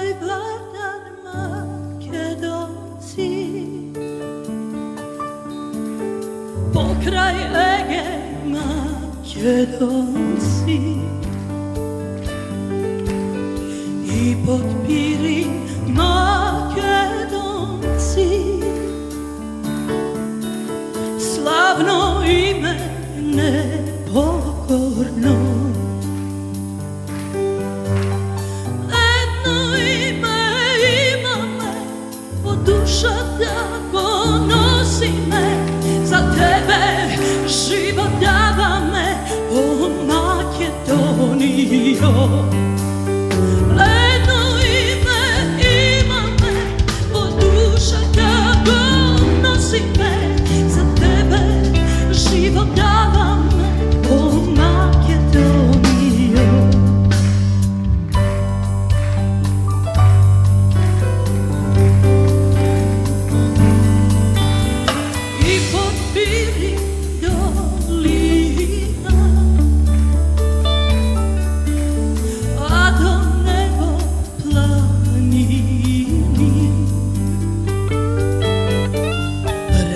Vardar Makedonci, pokraj Ege Makedonci i pod Pirin Makedonci, slavno ime nepokorno. Duša tako nosi me, za tebe život dava me, o Makedonijo. Jedno ime ima me, o duša tako nosi me, za tebe život dava me, o Makedonijo.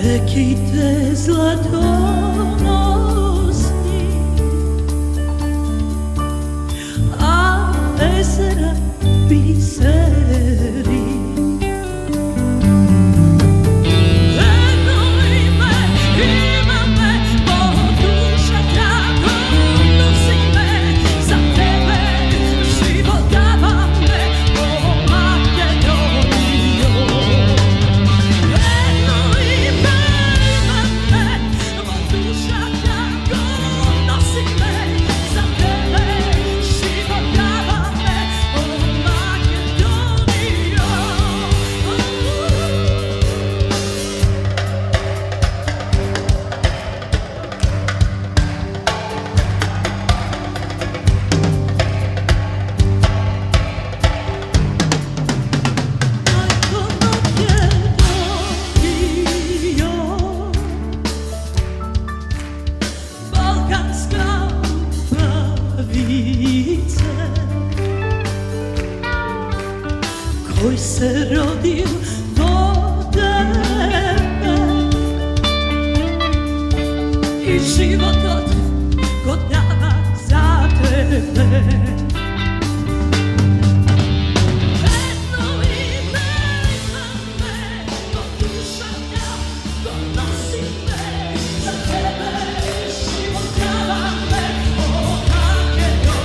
Rekite zlatonosni, a ezera biseri. Jedno ime ima me, o duša tako nosi me, za tebe život dava me, o Makedonijo. Koji se rodio do tebe i život od dava za tebe. Život dava me, o Makedonijo.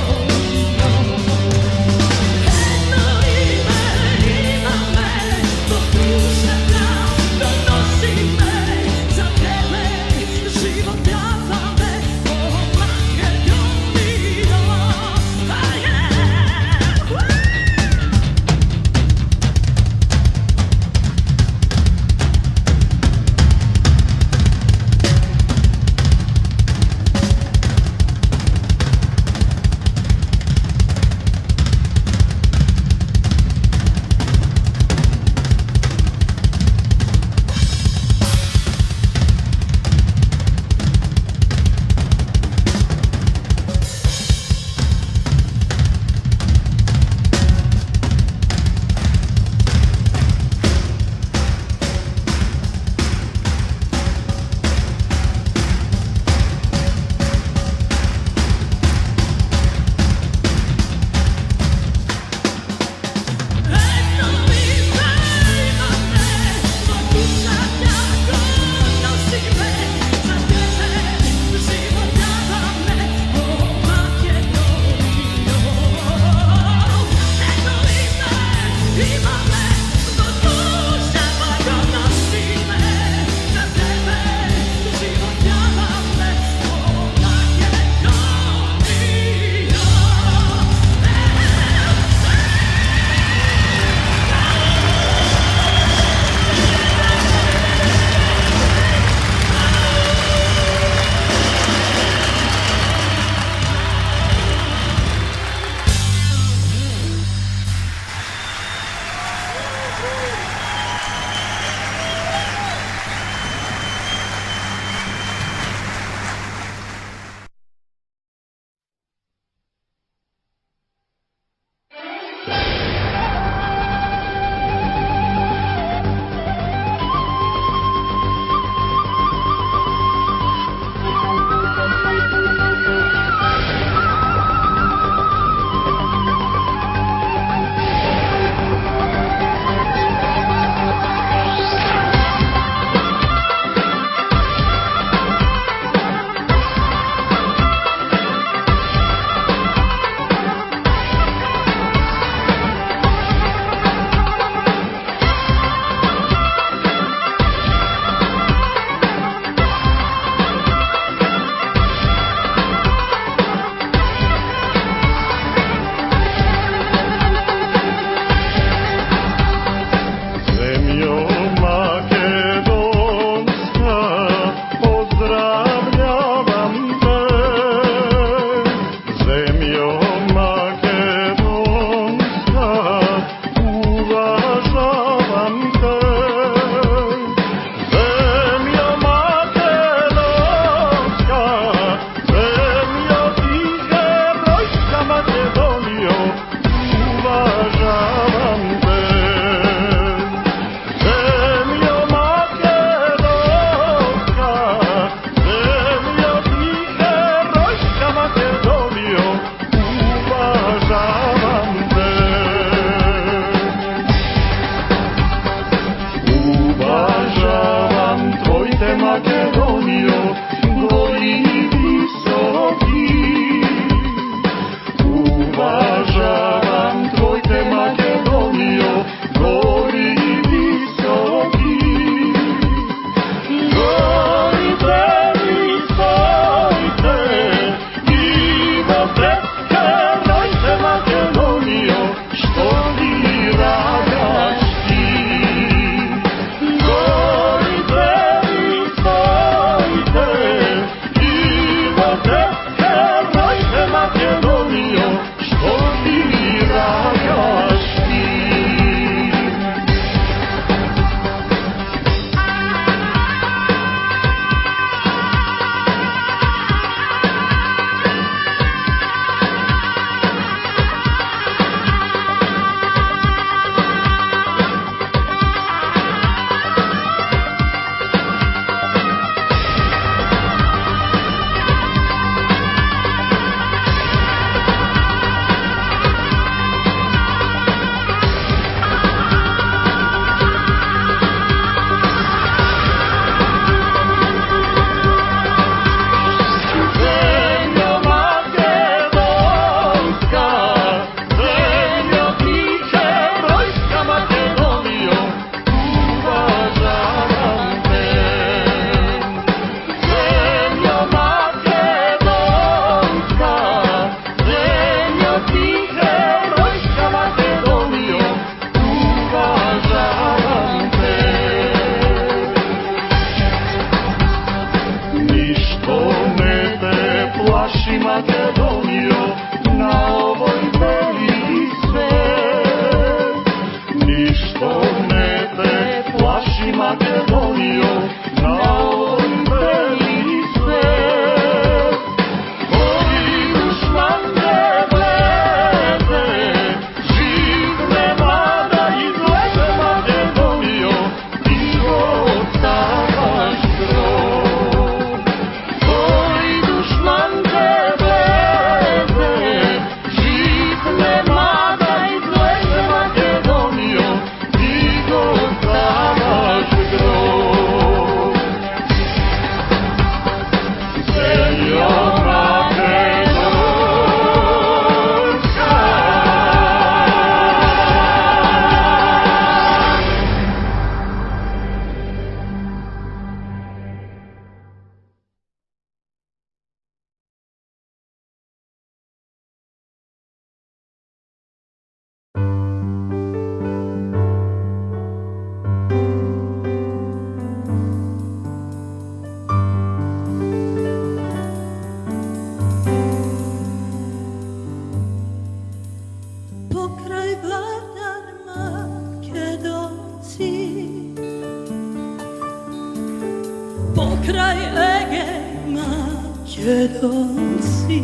kraj Ege Makedonci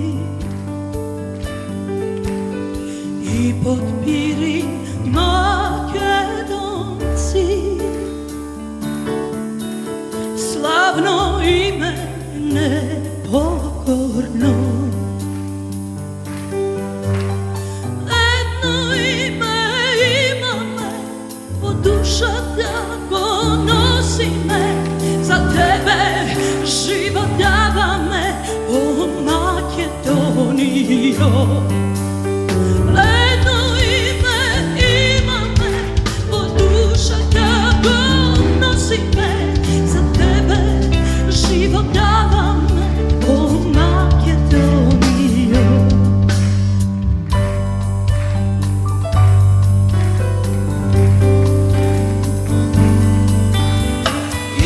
i potpiri Makedonci slavno ime nepokorno. Jedno ime imame, o duša tako nosi me, za tebe život dava me, o Makedonijo. Jedno ime imame, o duša tako nosi me, za tebe život dava me, o Makedonijo.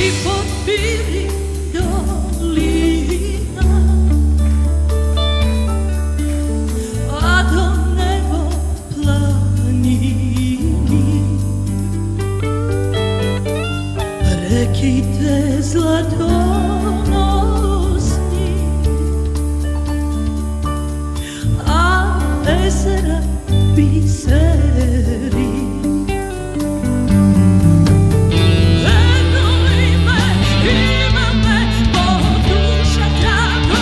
I potpiri dolina, a do nebo planini, rekite zlatonosni, a ezera biseri. Jedno ime imame, o duša tako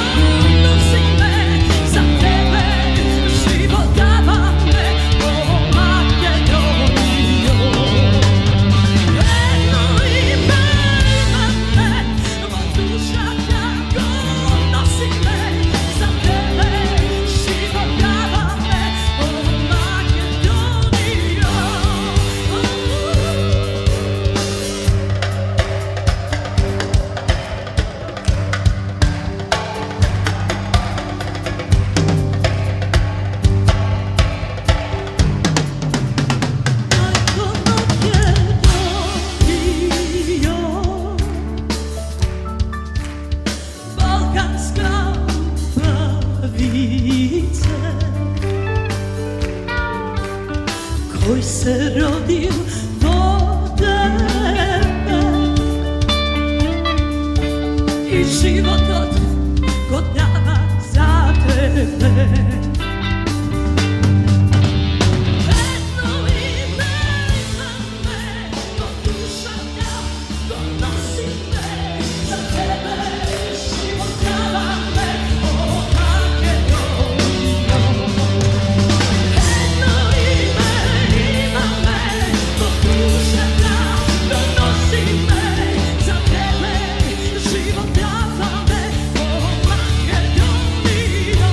nosi me, za tebe život dava me, o Makedonijo. Jedno ime imame, o duša tako nosi me, za tebe život dava me, o Makedonijo. Majko Makedonijo, balkanska pravice, koji se rodio do tebe i život od dava za tebe. Jedno ime imame, o duša tako nosi me, za tebe život dava me, o Makedonijo. Jedno ime imame, o duša tako nosi me, za tebe život dava me, o Makedonijo.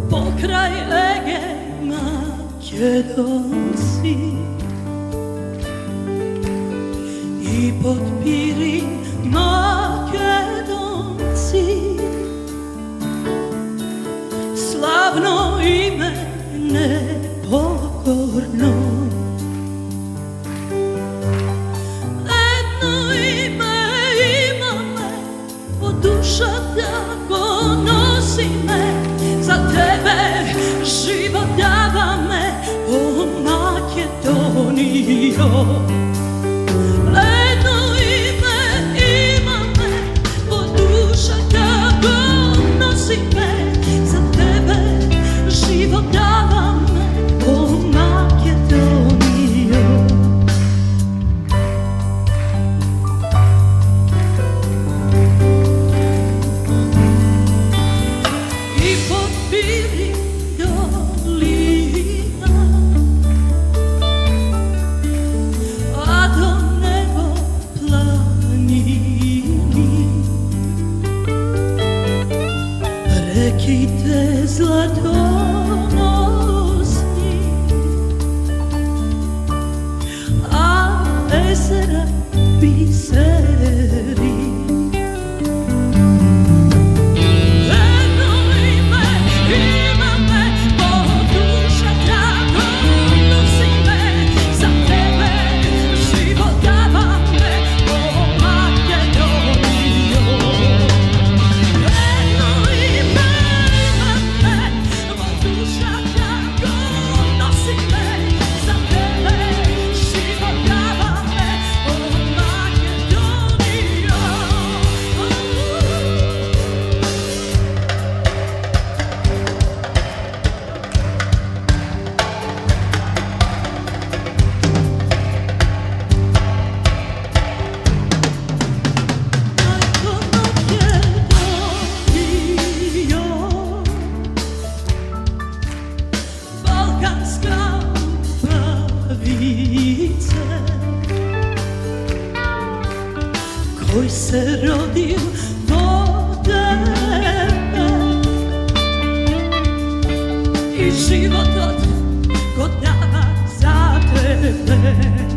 pokraj Ege Makedonci i pod Pirin Makedonci, slavno ime nepokorno, jedno ime imame, od duša da ponosi me, za tebe život dava me, o Makedonijo. Jedno ime imame, od duša da ponosi me, za tebe život dava me, o Makedonijo. I pod Pirin dolina, a neki te zlatonosni, a ezera biseri. Eno ime ima me, moja duša drago nosi me, za tebe život davam me, o Makedonijo. Eno ime ima me, moja duša drago nosi me, za tebe život davam me, o Makedonijo. Balkanska pravice, koji se rodio do tebe i život od ko dava za tebe.